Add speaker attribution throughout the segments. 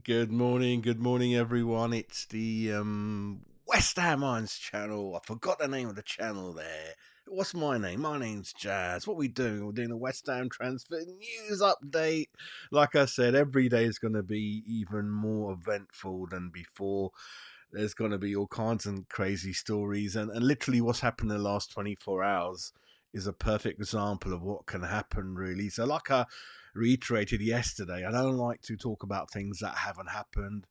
Speaker 1: Good morning, everyone. It's the West Ham Irons channel. I forgot the name of the channel there. What's my name? My name's Jazz. What we doing? We're doing a West Ham transfer news update. Like I said, every day is going to be even more eventful than before. There's going to be all kinds of crazy stories, and literally what's happened in the last 24 hours is a perfect example of what can happen, really. So, like I reiterated yesterday, I don't like to talk about things that haven't happened,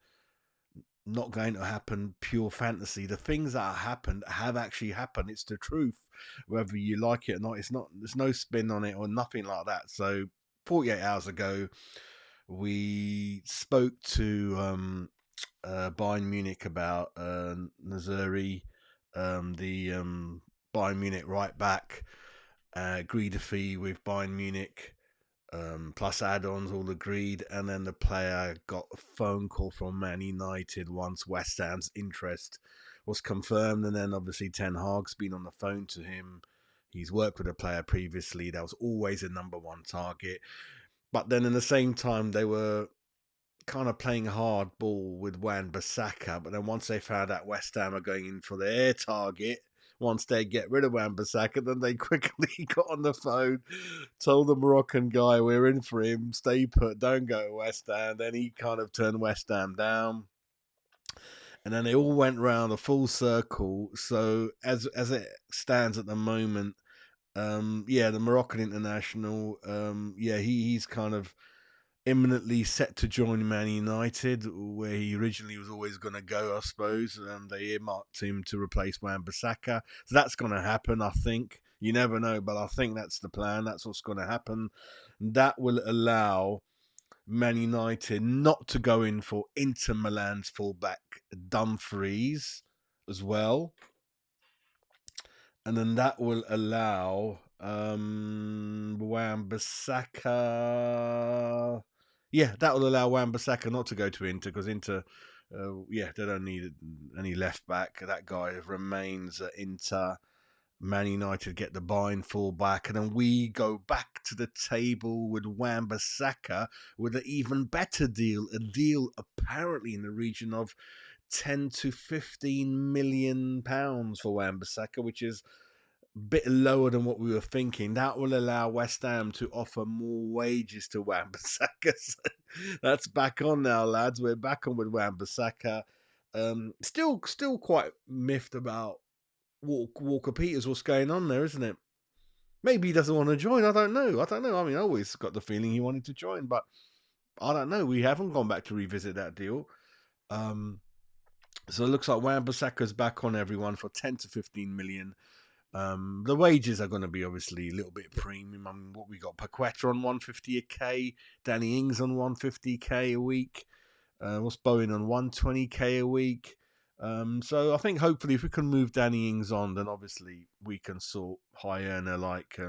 Speaker 1: not going to happen, pure fantasy. The things that happened have actually happened. It's the truth, whether you like it or not. It's not. There's no spin on it or nothing like that. So, 48 hours ago, we spoke to Bayern Munich about Nazuri, the Bayern Munich right back. Agreed a fee with Bayern Munich, plus add-ons, all agreed, and then the player got a phone call from Man United once West Ham's interest was confirmed, and then obviously Ten Hag's been on the phone to him. He's worked with a player previously. That was always a number one target. But then in the same time, they were kind of playing hard ball with Wan-Bissaka, but then once they found out West Ham are going in for their target, once they get rid of Wan-Bissaka, then they quickly got on the phone, told the Moroccan guy, we're in for him, stay put, don't go to West Ham. Then he kind of turned West Ham down. And then they all went round a full circle. So as it stands at the moment, the Moroccan international, he's kind of imminently set to join Man United, where he originally was always going to go, I suppose. They earmarked him to replace Wan-Bissaka. So that's going to happen, I think. You never know, but I think that's the plan. That's what's going to happen. That will allow Man United not to go in for Inter Milan's fullback Dumfries as well. And then that will allow Wan-Bissaka. Yeah, that will allow Wan-Bissaka not to go to Inter because Inter, they don't need any left back. That guy remains at Inter. Man United get the Bayern full back, and then we go back to the table with Wan-Bissaka with an even better deal. A deal apparently in the region of 10 to 15 million pounds for Wan-Bissaka, which is bit lower than what we were thinking. That will allow West Ham to offer more wages to Wan-Bissaka. So that's back on now, lads. We're back on with Wan-Bissaka. Still quite miffed about Walker Peters. What's going on there, isn't it? Maybe he doesn't want to join. I don't know. I mean, I always got the feeling he wanted to join, but I don't know. We haven't gone back to revisit that deal. So it looks like Wan-Bissaka's back on, everyone, for 10 to 15 million. The wages are going to be obviously a little bit premium. I mean, what we got, Paqueta on 150k, Danny Ings on 150k a week. What's Bowen on 120k a week? So I think hopefully if we can move Danny Ings on, then obviously we can sort high earner like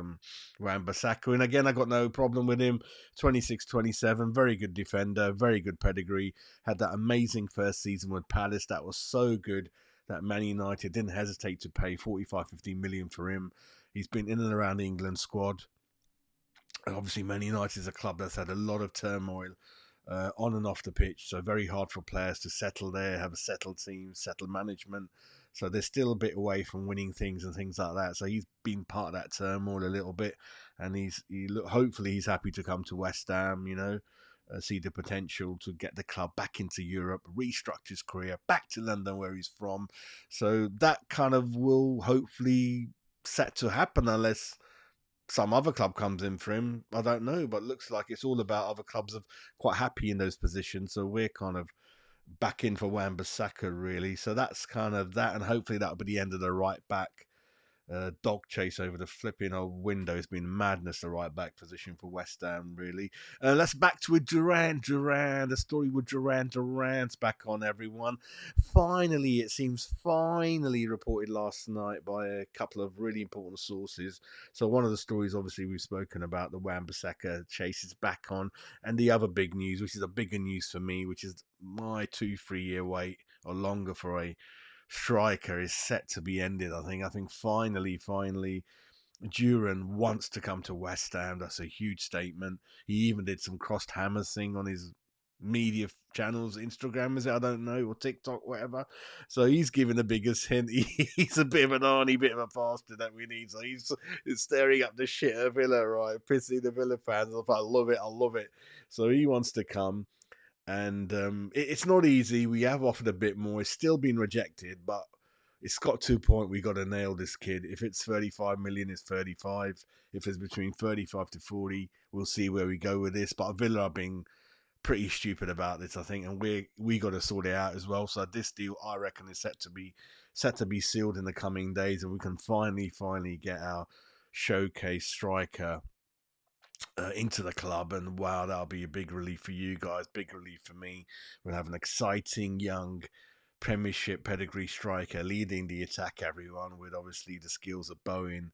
Speaker 1: Wan-Bissaka. And again, I got no problem with him. 26, 27, very good defender, very good pedigree. Had that amazing first season with Palace. That was so good that Man United didn't hesitate to pay 45, 50 million for him. He's been in and around the England squad. And obviously, Man United is a club that's had a lot of turmoil on and off the pitch, so very hard for players to settle there, have a settled team, settled management. So they're still a bit away from winning things and things like that. So he's been part of that turmoil a little bit, and hopefully he's happy to come to West Ham. See the potential to get the club back into Europe, restructure his career, back to London where he's from. So that kind of will hopefully set to happen unless some other club comes in for him. I don't know, but it looks like it's all about other clubs are quite happy in those positions. So we're kind of back in for Wan-Bissaka, really. So that's kind of that, and hopefully that'll be the end of the right back dog chase over the flipping old window. Has been madness, the right back position for West Ham, really. Let's back to with Duran. The story with Durant's back on, everyone. Finally, it seems reported last night by a couple of really important sources. So one of the stories, obviously, we've spoken about, the Wan-Bissaka chase is back on. And the other big news, which is a bigger news for me, which is my 2-3 year wait or longer for a striker is set to be ended. I think finally, Duran wants to come to West Ham. That's a huge statement. He even did some crossed hammers thing on his media channels, Instagram is it? I don't know, or TikTok, whatever. So he's giving the biggest hint. He's a bit of an Arnie, bit of a bastard that we need. So he's staring up the shit at Villa, right? Pissing the Villa fans off. I love it. I love it. So he wants to come. And it's not easy. We have offered a bit more. It's still been rejected, but it's got to a point we got to nail this kid. If it's 35 million, it's 35. If it's between 35 to 40, we'll see where we go with this. But Villa are being pretty stupid about this, I think, and we got to sort it out as well. So this deal, I reckon, is set to be sealed in the coming days, and we can finally get our showcase striker into the club. And wow, that'll be a big relief for you guys, big relief for me. We'll have an exciting young Premiership pedigree striker leading the attack, everyone, with obviously the skills of Bowen,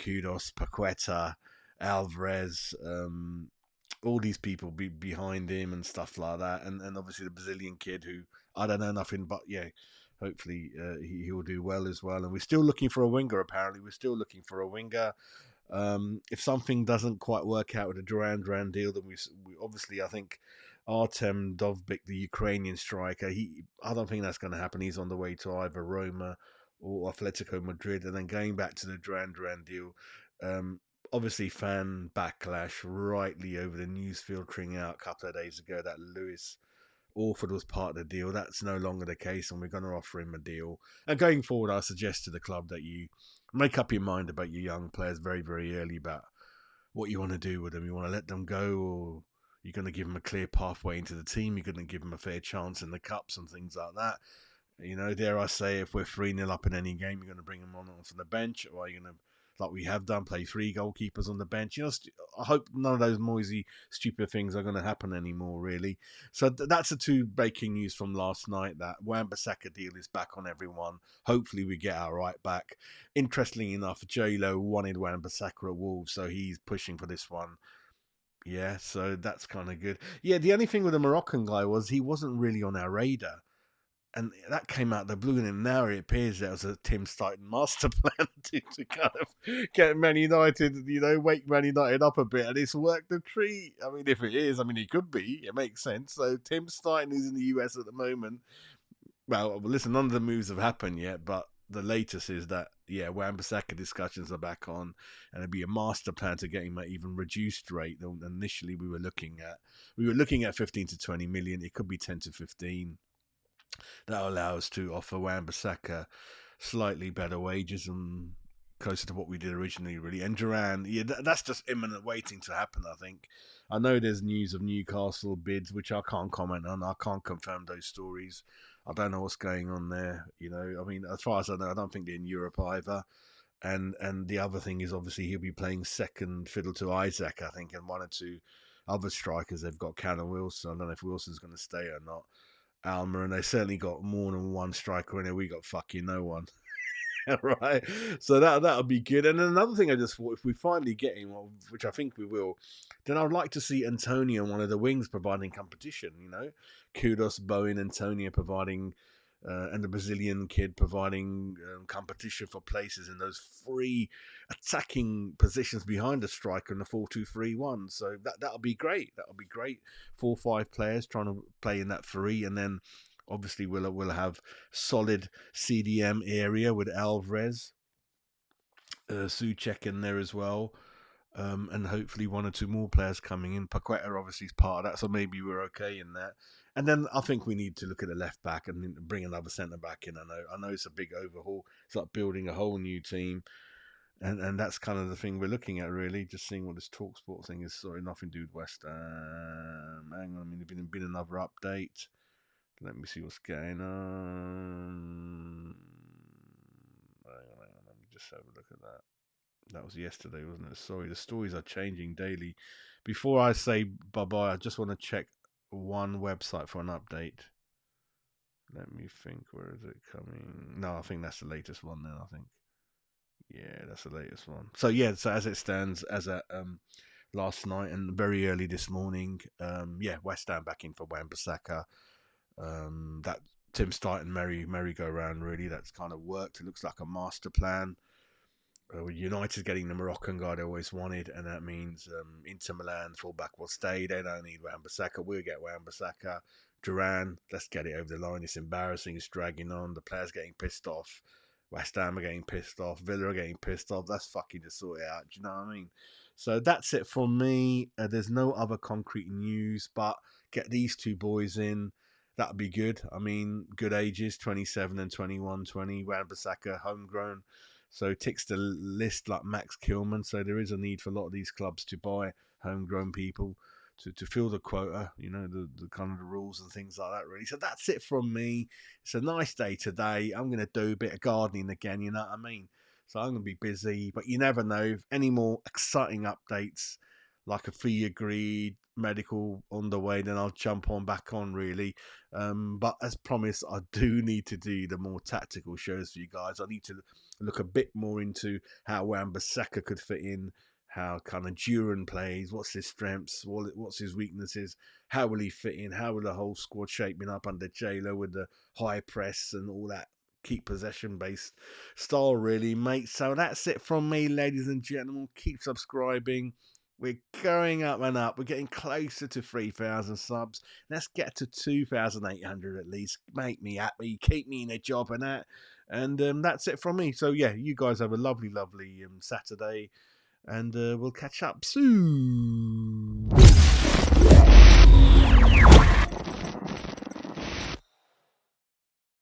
Speaker 1: Kudos, Paqueta, Alvarez, all these people behind him and stuff like that, and obviously the Brazilian kid who I don't know nothing, but yeah, hopefully he will do well as well. And we're still looking for a winger. Apparently, we're still looking for a winger. If something doesn't quite work out with the Duran deal, then we obviously, I think Artem Dovbyk, the Ukrainian striker, I don't think that's going to happen. He's on the way to either Roma or Atletico Madrid, and then going back to the Duran deal. Obviously, fan backlash rightly over the news filtering out a couple of days ago that Lewis Orford was part of the deal. That's no longer the case, and we're going to offer him a deal. And going forward, I suggest to the club that you make up your mind about your young players very, very early about what you want to do with them. You want to let them go, or you're going to give them a clear pathway into the team. You're going to give them a fair chance in the cups and things like that. You know, dare I say, if we're 3-0 up in any game, you're going to bring them on from the bench, or are you going to, like we have done, play 3 goalkeepers on the bench? You know, I hope none of those noisy, stupid things are going to happen anymore, really. So that's the 2 breaking news from last night, that Wan-Bissaka deal is back on everyone. Hopefully we get our right back. Interestingly enough, J-Lo wanted Wan-Bissaka at Wolves, so he's pushing for this one. Yeah, so that's kind of good. Yeah, the only thing with the Moroccan guy was he wasn't really on our radar. And that came out the blue, and now it appears that was a Tim Steidten master plan to kind of get Man United, wake Man United up a bit, and it's worked a treat. I mean, if it is, I mean, it could be. It makes sense. So Tim Steidten is in the US at the moment. Well, listen, none of the moves have happened yet, but the latest is that, yeah, Wan-Bissaka discussions are back on, and it'd be a master plan to get him at even reduced rate than initially we were looking at. We were looking at 15 to 20 million. It could be 10 to 15. That allows us to offer Wan-Bissaka slightly better wages and closer to what we did originally, really. And Duran, yeah, that's just imminent waiting to happen, I think. I know there's news of Newcastle bids, which I can't comment on. I can't confirm those stories. I don't know what's going on there. I mean, as far as I know, I don't think they're in Europe either. And the other thing is, obviously, he'll be playing second fiddle to Isaac, I think, and 1 or 2 other strikers. They've got Callum Wilson. I don't know if Wilson's going to stay or not. Alma, and they certainly got more than 1 striker in there. We got fucking no one. Right, so that'll be good. And then another thing I just thought, if we finally get him, which I think we will, then I'd like to see Antonio on one of the wings providing competition. Kudos, Bowen, Antonio providing, and the Brazilian kid providing competition for places in those 3 attacking positions behind the striker in the 4-2-3-1. So that'll be great. That'll be great. 4 or 5 players trying to play in that 3, and then obviously we'll have solid CDM area with Alvarez, Souček in there as well, and hopefully 1 or 2 more players coming in. Paqueta obviously is part of that, so maybe we're okay in that. And then I think we need to look at the left back and bring another centre back in. I know it's a big overhaul. It's like building a whole new team. And that's kind of the thing we're looking at, really. Just seeing what this TalkSport thing is. Sorry, nothing to do with West Ham. Hang on, there's been another update. Let me see what's going on. Hang on, let me just have a look at that. That was yesterday, wasn't it? Sorry, the stories are changing daily. Before I say bye-bye, I just want to check one website for an update. Let me think, where is it coming? No, I think that's the latest one then, I think. Yeah, that's the latest one. So yeah, so as it stands, as at last night and very early this morning, West Ham back in for Wan-Bissaka. That Tim Steidten merry-go-round, really, that's kind of worked. It looks like a master plan. United getting the Moroccan guy they always wanted, and that means Inter Milan fullback will stay. They don't need Wan-Bissaka. We'll get Wan-Bissaka. Duran, let's get it over the line. It's embarrassing. It's dragging on. The players getting pissed off. West Ham are getting pissed off. Villa are getting pissed off. That's fucking to sort it out. Do you know what I mean? So that's it from me. There's no other concrete news, but get these two boys in. That'd be good. I mean, good ages, 27 and 21, 20. Wan-Bissaka, homegrown. So ticks the list like Max Kilman. So there is a need for a lot of these clubs to buy homegrown people to fill the quota, the kind of the rules and things like that, really. So that's it from me. It's a nice day today. I'm going to do a bit of gardening again, you know what I mean? So I'm going to be busy, but you never know. If any more exciting updates, like a fee agreed, medical on the way, then I'll jump on back on, really. But as promised, I do need to do the more tactical shows for you guys. I need to look a bit more into how Wan-Bissaka could fit in, how kind of Duran plays, what's his strengths, what's his weaknesses, how will he fit in, how will the whole squad shaping up under J-Lo with the high press and all that keep possession based style, really, mate. So that's it from me, ladies and gentlemen. Keep subscribing. We're going up and up. We're getting closer to 3,000 subs. Let's get to 2,800 at least. Make me happy. Keep me in a job and that. And that's it from me. So, yeah, you guys have a lovely, lovely Saturday. And we'll catch up soon.